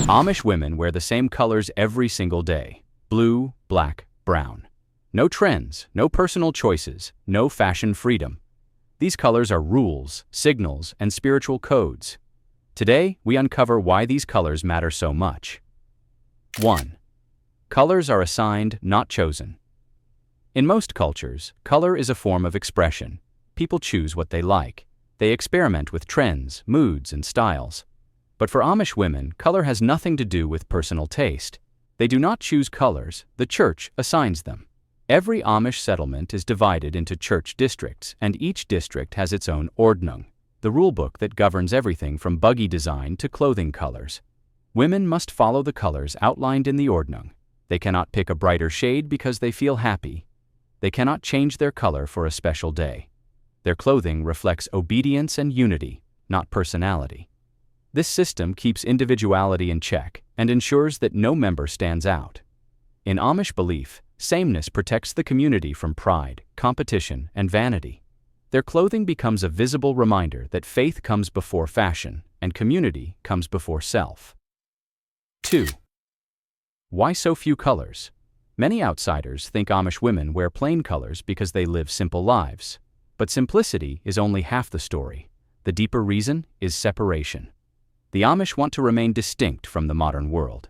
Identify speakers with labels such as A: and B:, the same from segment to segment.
A: Amish women wear the same colors every single day: blue, black, brown. No trends, no personal choices, no fashion freedom. These colors are rules, signals, and spiritual codes. Today, we uncover why these colors matter so much. 1. Colors are assigned, not chosen. In most cultures, color is a form of expression. People choose what they like. They experiment with trends, moods, and styles. But for Amish women, color has nothing to do with personal taste. They do not choose colors, the church assigns them. Every Amish settlement is divided into church districts, and each district has its own ordnung, the rulebook that governs everything from buggy design to clothing colors. Women must follow the colors outlined in the ordnung. They cannot pick a brighter shade because they feel happy. They cannot change their color for a special day. Their clothing reflects obedience and unity, not personality. This system keeps individuality in check and ensures that no member stands out. In Amish belief, sameness protects the community from pride, competition, and vanity. Their clothing becomes a visible reminder that faith comes before fashion and community comes before self. 2. Why so few colors? Many outsiders think Amish women wear plain colors because they live simple lives. But simplicity is only half the story. The deeper reason is separation. The Amish want to remain distinct from the modern world.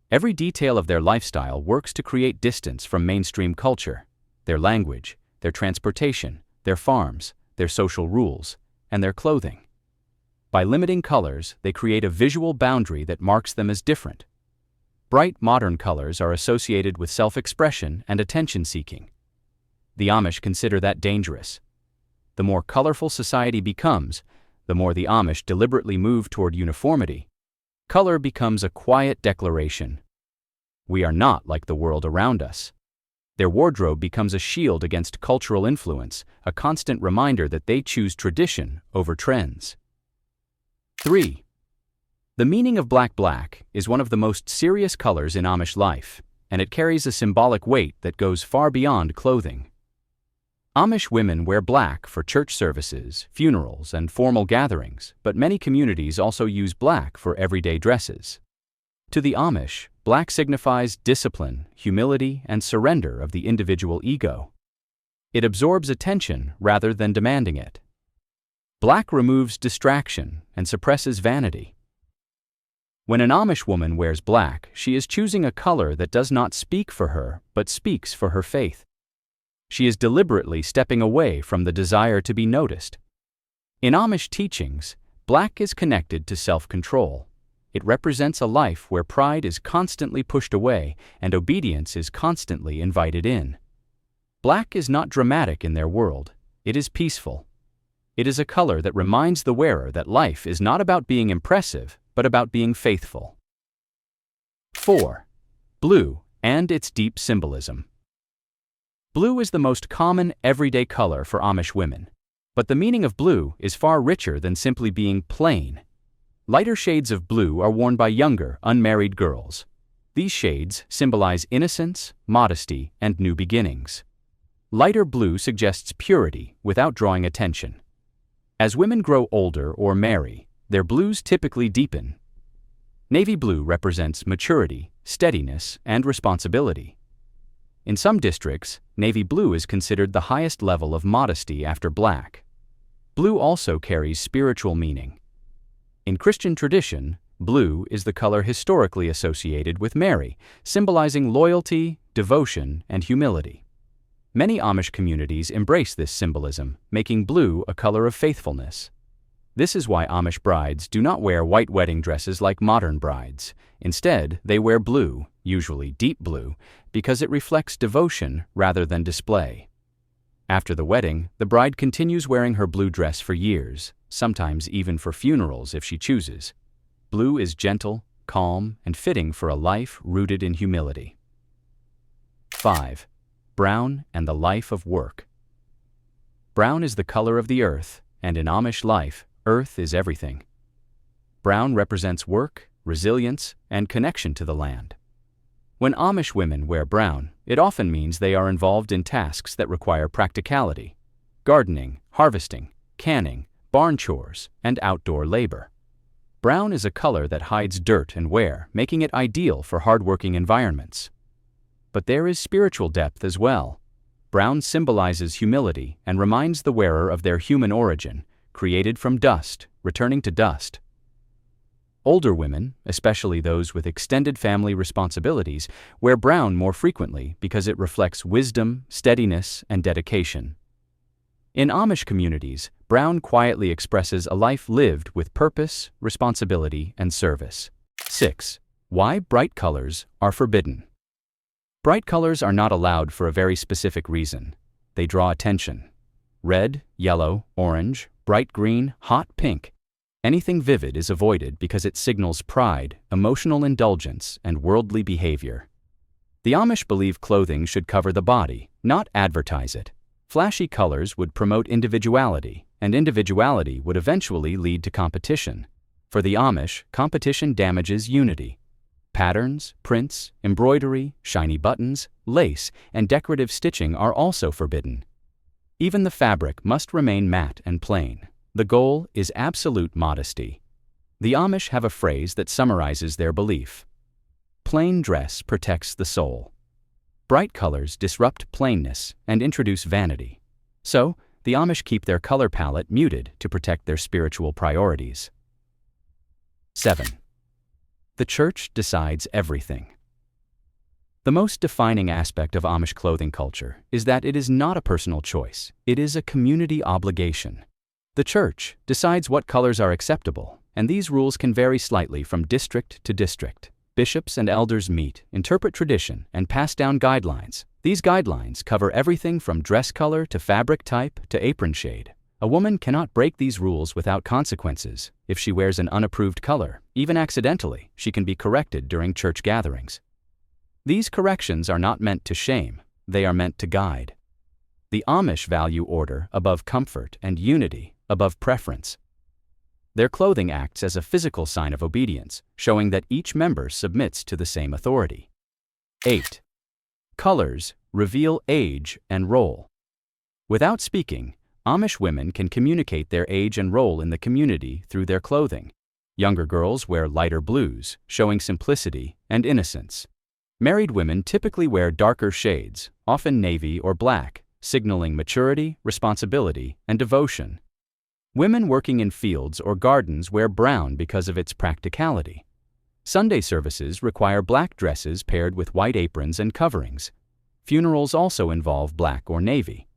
A: Every detail of their lifestyle works to create distance from mainstream culture: their language, their transportation, their farms, their social rules, and their clothing. By limiting colors, they create a visual boundary that marks them as different. Bright, modern colors are associated with self-expression and attention-seeking. The Amish consider that dangerous. The more colorful society becomes, the more the Amish deliberately move toward uniformity. Color becomes a quiet declaration. We are not like the world around us. Their wardrobe becomes a shield against cultural influence, a constant reminder that they choose tradition over trends. 3. The meaning of black is one of the most serious colors in Amish life, and it carries a symbolic weight that goes far beyond clothing. Amish women wear black for church services, funerals, and formal gatherings, but many communities also use black for everyday dresses. To the Amish, black signifies discipline, humility, and surrender of the individual ego. It absorbs attention rather than demanding it. Black removes distraction and suppresses vanity. When an Amish woman wears black, she is choosing a color that does not speak for her, but speaks for her faith. She is deliberately stepping away from the desire to be noticed. In Amish teachings, black is connected to self-control. It represents a life where pride is constantly pushed away and obedience is constantly invited in. Black is not dramatic in their world, it is peaceful. It is a color that reminds the wearer that life is not about being impressive, but about being faithful. 4. Blue and its deep symbolism. Blue is the most common, everyday color for Amish women. But the meaning of blue is far richer than simply being plain. Lighter shades of blue are worn by younger, unmarried girls. These shades symbolize innocence, modesty, and new beginnings. Lighter blue suggests purity without drawing attention. As women grow older or marry, their blues typically deepen. Navy blue represents maturity, steadiness, and responsibility. In some districts, navy blue is considered the highest level of modesty after black. Blue also carries spiritual meaning. In Christian tradition, blue is the color historically associated with Mary, symbolizing loyalty, devotion, and humility. Many Amish communities embrace this symbolism, making blue a color of faithfulness. This is why Amish brides do not wear white wedding dresses like modern brides. Instead, they wear blue, usually deep blue, because it reflects devotion rather than display. After the wedding, the bride continues wearing her blue dress for years, sometimes even for funerals if she chooses. Blue is gentle, calm, and fitting for a life rooted in humility. 5. Brown and the life of work. Brown is the color of the earth, and in Amish life, earth is everything. Brown represents work, resilience, and connection to the land. When Amish women wear brown, it often means they are involved in tasks that require practicality: gardening, harvesting, canning, barn chores, and outdoor labor. Brown is a color that hides dirt and wear, making it ideal for hardworking environments. But there is spiritual depth as well. Brown symbolizes humility and reminds the wearer of their human origin, created from dust, returning to dust. Older women, especially those with extended family responsibilities, wear brown more frequently because it reflects wisdom, steadiness, and dedication. In Amish communities, brown quietly expresses a life lived with purpose, responsibility, and service. 6. Why bright colors are forbidden. Bright colors are not allowed for a very specific reason. They draw attention. Red, yellow, orange, bright green, hot pink. Anything vivid is avoided because it signals pride, emotional indulgence, and worldly behavior. The Amish believe clothing should cover the body, not advertise it. Flashy colors would promote individuality, and individuality would eventually lead to competition. For the Amish, competition damages unity. Patterns, prints, embroidery, shiny buttons, lace, and decorative stitching are also forbidden. Even the fabric must remain matte and plain. The goal is absolute modesty. The Amish have a phrase that summarizes their belief. Plain dress protects the soul. Bright colors disrupt plainness and introduce vanity. So, the Amish keep their color palette muted to protect their spiritual priorities. 7. The church decides everything. The most defining aspect of Amish clothing culture is that it is not a personal choice, it is a community obligation. The church decides what colors are acceptable, and these rules can vary slightly from district to district. Bishops and elders meet, interpret tradition, and pass down guidelines. These guidelines cover everything from dress color to fabric type to apron shade. A woman cannot break these rules without consequences. If she wears an unapproved color, even accidentally, she can be corrected during church gatherings. These corrections are not meant to shame, they are meant to guide. The Amish value order above comfort and unity above preference. Their clothing acts as a physical sign of obedience, showing that each member submits to the same authority. 8. Colors reveal age and role. Without speaking, Amish women can communicate their age and role in the community through their clothing. Younger girls wear lighter blues, showing simplicity and innocence. Married women typically wear darker shades, often navy or black, signaling maturity, responsibility, and devotion. Women working in fields or gardens wear brown because of its practicality. Sunday services require black dresses paired with white aprons and coverings. Funerals also involve black or navy.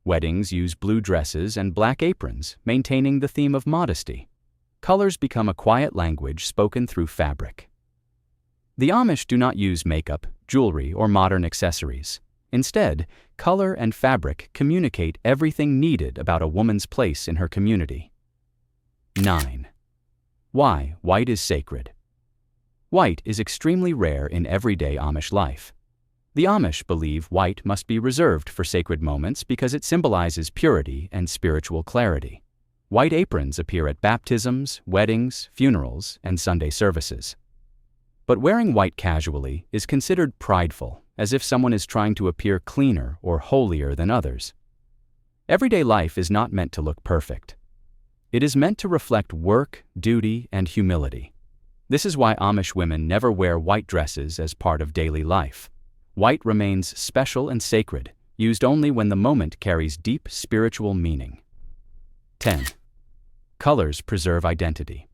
A: Weddings use blue dresses and black aprons, maintaining the theme of modesty. Colors become a quiet language spoken through fabric. The Amish do not use makeup, jewelry, or modern accessories. Instead, color and fabric communicate everything needed about a woman's place in her community. 9. Why white is sacred. White is extremely rare in everyday Amish life. The Amish believe white must be reserved for sacred moments because it symbolizes purity and spiritual clarity. White aprons appear at baptisms, weddings, funerals, and Sunday services. But wearing white casually is considered prideful, as if someone is trying to appear cleaner or holier than others. Everyday life is not meant to look perfect. It is meant to reflect work, duty, and humility. This is why Amish women never wear white dresses as part of daily life. White remains special and sacred, used only when the moment carries deep spiritual meaning. 10. Colors preserve identity.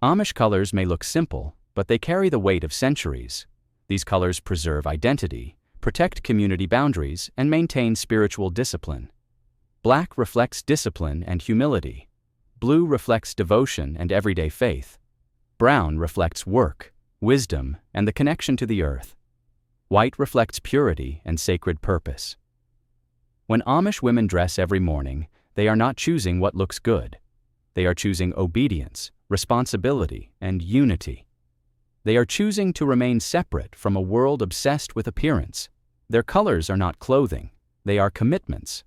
A: Amish colors may look simple, but they carry the weight of centuries. These colors preserve identity, protect community boundaries, and maintain spiritual discipline. Black reflects discipline and humility. Blue reflects devotion and everyday faith. Brown reflects work, wisdom, and the connection to the earth. White reflects purity and sacred purpose. When Amish women dress every morning, they are not choosing what looks good. They are choosing obedience, responsibility, and unity. They are choosing to remain separate from a world obsessed with appearance. Their colors are not clothing, they are commitments.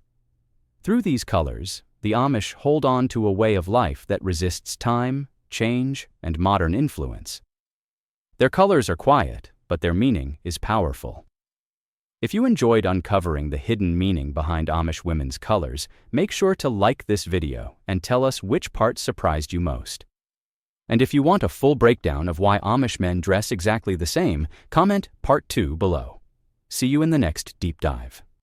A: Through these colors, the Amish hold on to a way of life that resists time, change, and modern influence. Their colors are quiet, but their meaning is powerful. If you enjoyed uncovering the hidden meaning behind Amish women's colors, make sure to like this video and tell us which part surprised you most. And if you want a full breakdown of why Amish men dress exactly the same, comment Part 2 below. See you in the next deep dive.